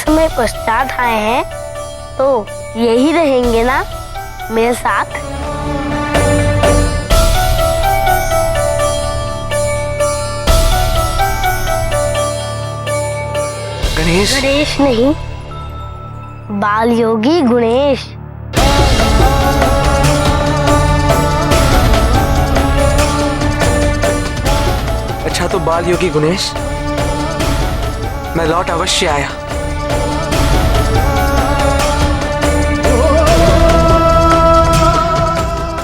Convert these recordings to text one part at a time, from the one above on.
समय पश्चात आए हैं तो यही रहेंगे ना मेरे साथ? गणेश? गणेश नहीं, बाल योगी गुणेश। अच्छा तो बाल योगी गुणेश, मैं लौट अवश्य आया।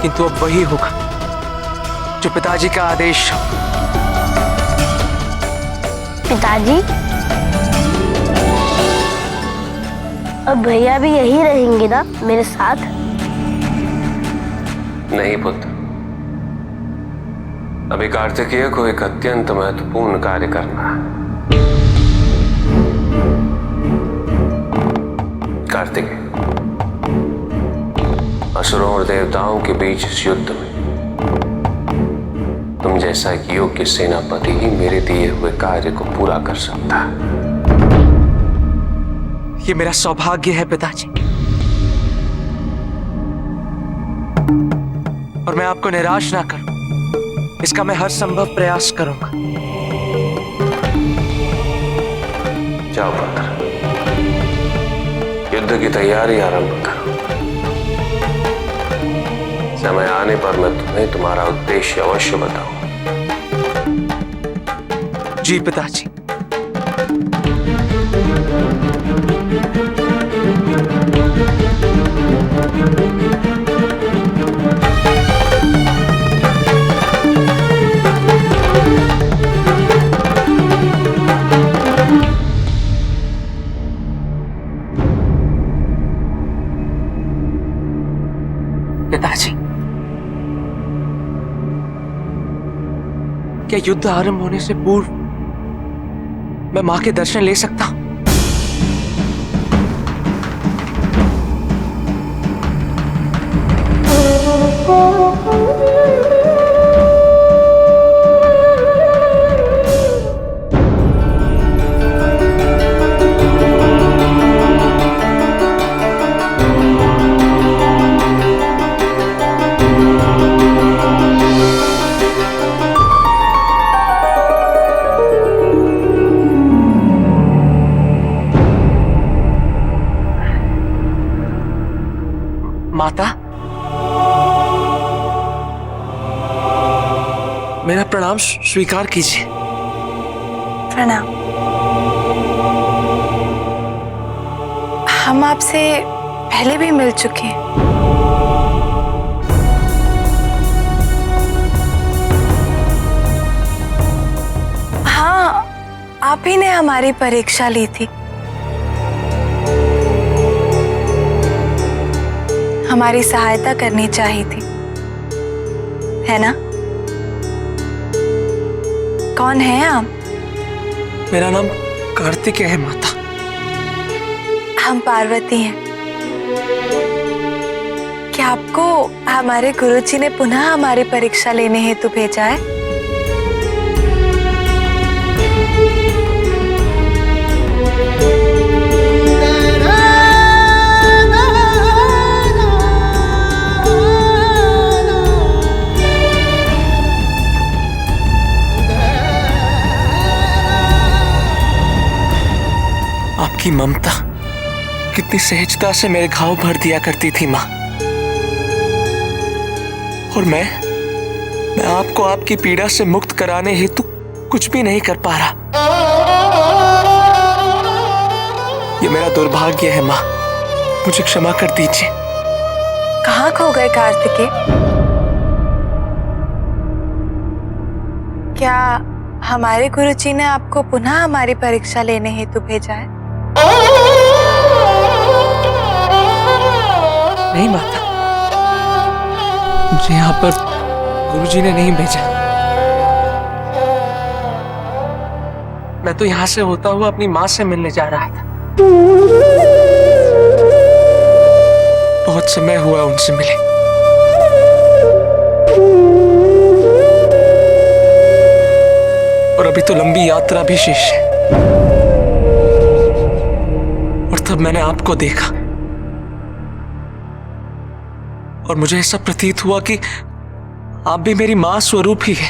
किंतु अब वही होगा जो पिताजी का आदेश हो। पिताजी, अब भैया भी यही रहेंगे ना मेरे साथ? नहीं पुत्र, अभी कार्तिकेय को एक अत्यंत महत्वपूर्ण कार्य करना है। कार्तिकेय, असुरों और देवताओं के बीच इस युद्ध में तुम जैसा एक योग्य सेनापति ही मेरे दिए हुए कार्य को पूरा कर सकता है। ये मेरा सौभाग्य है पिताजी, और मैं आपको निराश ना करूं, इसका मैं हर संभव प्रयास करूंगा। जाओ पुत्र, युद्ध की तैयारी आरंभ करो। समय आने पर मैं तुम्हें तुम्हारा उद्देश्य अवश्य बताऊंगा। जी पिताजी। पिताजी, क्या युद्ध आरंभ होने से पूर्व मैं मां के दर्शन ले सकता हूं? माता, मेरा प्रणाम स्वीकार कीजिए। प्रणाम। हम आपसे पहले भी मिल चुके हैं। हाँ, आप ही ने हमारी परीक्षा ली थी। हमारी सहायता करनी चाहिए थी, है ना? कौन है आप? मेरा नाम कार्तिकेय है माता। हम पार्वती हैं। क्या आपको हमारे गुरुजी ने पुनः हमारी परीक्षा लेने हेतु भेजा है? आपकी ममता कितनी सहजता से मेरे घाव भर दिया करती थी मां, और मैं आपको आपकी पीड़ा से मुक्त कराने हेतु कुछ भी नहीं कर पा रहा। ये मेरा दुर्भाग्य है मां, मुझे क्षमा कर दीजिए। कहाँ खो गए कार्तिकेय? क्या हमारे गुरुजी ने आपको पुनः हमारी परीक्षा लेने हेतु भेजा है? नहीं माता, मुझे यहाँ पर गुरुजी ने नहीं भेजा। मैं तो यहाँ से होता हुआ अपनी माँ से मिलने जा रहा था। बहुत समय हुआ उनसे मिले। और अभी तो लंबी यात्रा भी शेष है। तब मैंने आपको देखा और मुझे ऐसा प्रतीत हुआ कि आप भी मेरी मां स्वरूप ही है।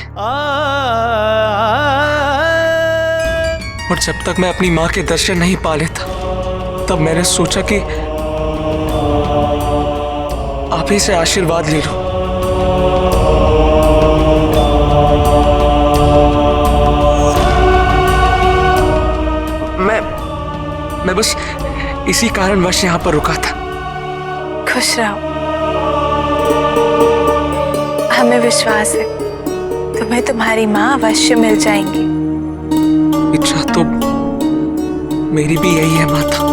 और जब तक मैं अपनी मां के दर्शन नहीं पा लेता, तब मैंने सोचा कि आप ही से आशीर्वाद ले लो। मैं बस इसी कारणवश यहां पर रुका था। खुश रहो, हमें विश्वास है तुम्हें तुम्हारी माँ अवश्य मिल जाएंगी। इच्छा तो मेरी भी यही है माता।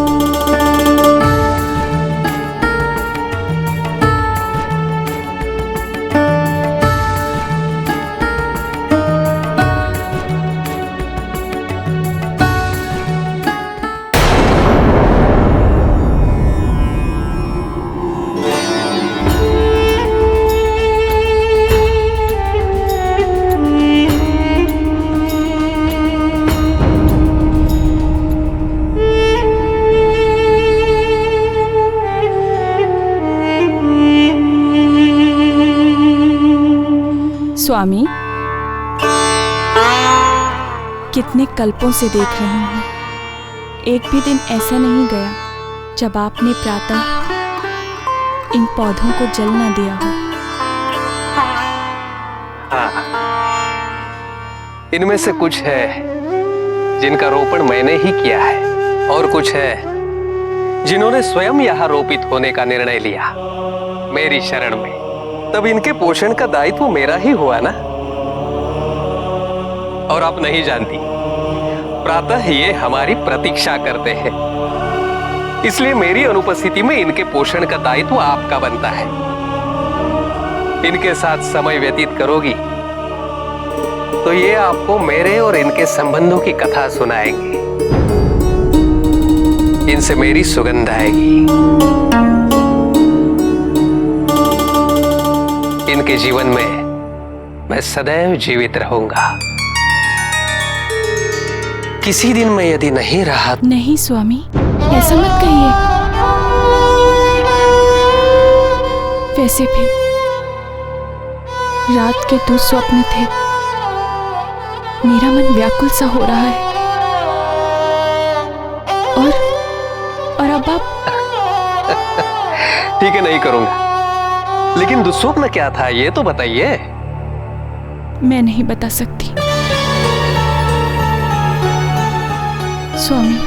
स्वामी, कितने कल्पों से देख रही हूँ, एक भी दिन ऐसा नहीं गया जब आपने प्रातः इन पौधों को जल न दिया हो। हाँ, इनमें से कुछ है जिनका रोपण मैंने ही किया है और कुछ है जिन्होंने स्वयं यहाँ रोपित होने का निर्णय लिया मेरी शरण में। तब इनके पोषण का दायित्व मेरा ही हुआ ना। और आप नहीं जानती, प्रातः ये हमारी प्रतीक्षा करते हैं, इसलिए मेरी अनुपस्थिति में इनके पोषण का दायित्व आपका बनता है। इनके साथ समय व्यतीत करोगी तो ये आपको मेरे और इनके संबंधों की कथा सुनाएंगे। इनसे मेरी सुगंध आएगी। इनके जीवन में मैं सदैव जीवित रहूंगा। किसी दिन मैं यदि नहीं रहा। नहीं स्वामी, ऐसा मत कहिए। वैसे भी रात के दुस्वप्न थे, मेरा मन व्याकुल सा हो रहा है। और अब आप। ठीक है, नहीं करूंगा, लेकिन दुस्वप्न क्या था ये तो बताइए। मैं नहीं बता सकती स्वामी,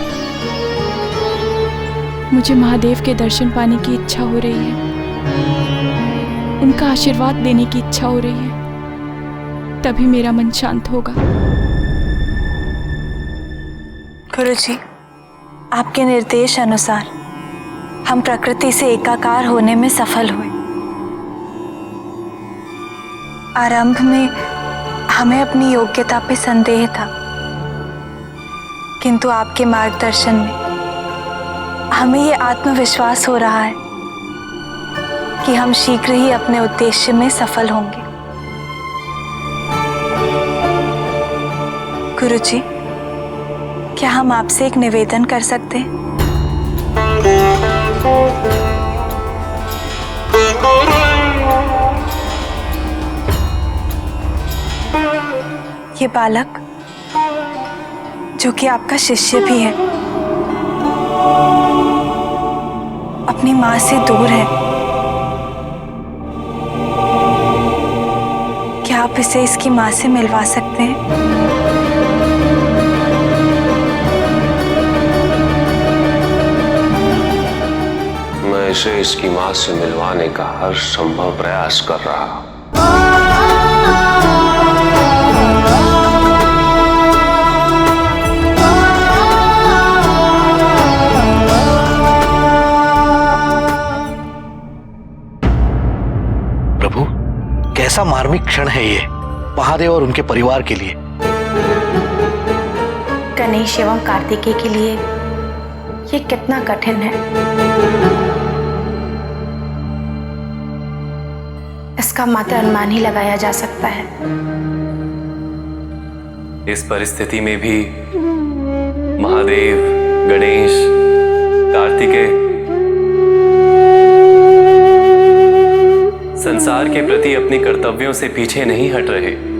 मुझे महादेव के दर्शन पाने की इच्छा हो रही है, उनका आशीर्वाद देने की इच्छा हो रही है, तभी मेरा मन शांत होगा। गुरुजी, आपके निर्देश अनुसार हम प्रकृति से एकाकार होने में सफल हुए। आरंभ में हमें अपनी योग्यता पे संदेह था, किंतु आपके मार्गदर्शन में हमें ये आत्मविश्वास हो रहा है कि हम शीघ्र ही अपने उद्देश्य में सफल होंगे। गुरुजी, क्या हम आपसे एक निवेदन कर सकते हैं? ये बालक जो कि आपका शिष्य भी है, अपनी मां से दूर है। क्या आप इसे इसकी मां से मिलवा सकते हैं? मैं इसे इसकी मां से मिलवाने का हर संभव प्रयास कर रहा हूं। प्रभु, कैसा मार्मिक क्षण है ये महादेव और उनके परिवार के लिए। गणेश एवं कार्तिकेय के लिए ये कितना कठिन है, इसका मात्र अनुमान ही लगाया जा सकता है। इस परिस्थिति में भी महादेव, गणेश कार्तिकेय, संसार के प्रति अपने कर्तव्यों से पीछे नहीं हट रहे।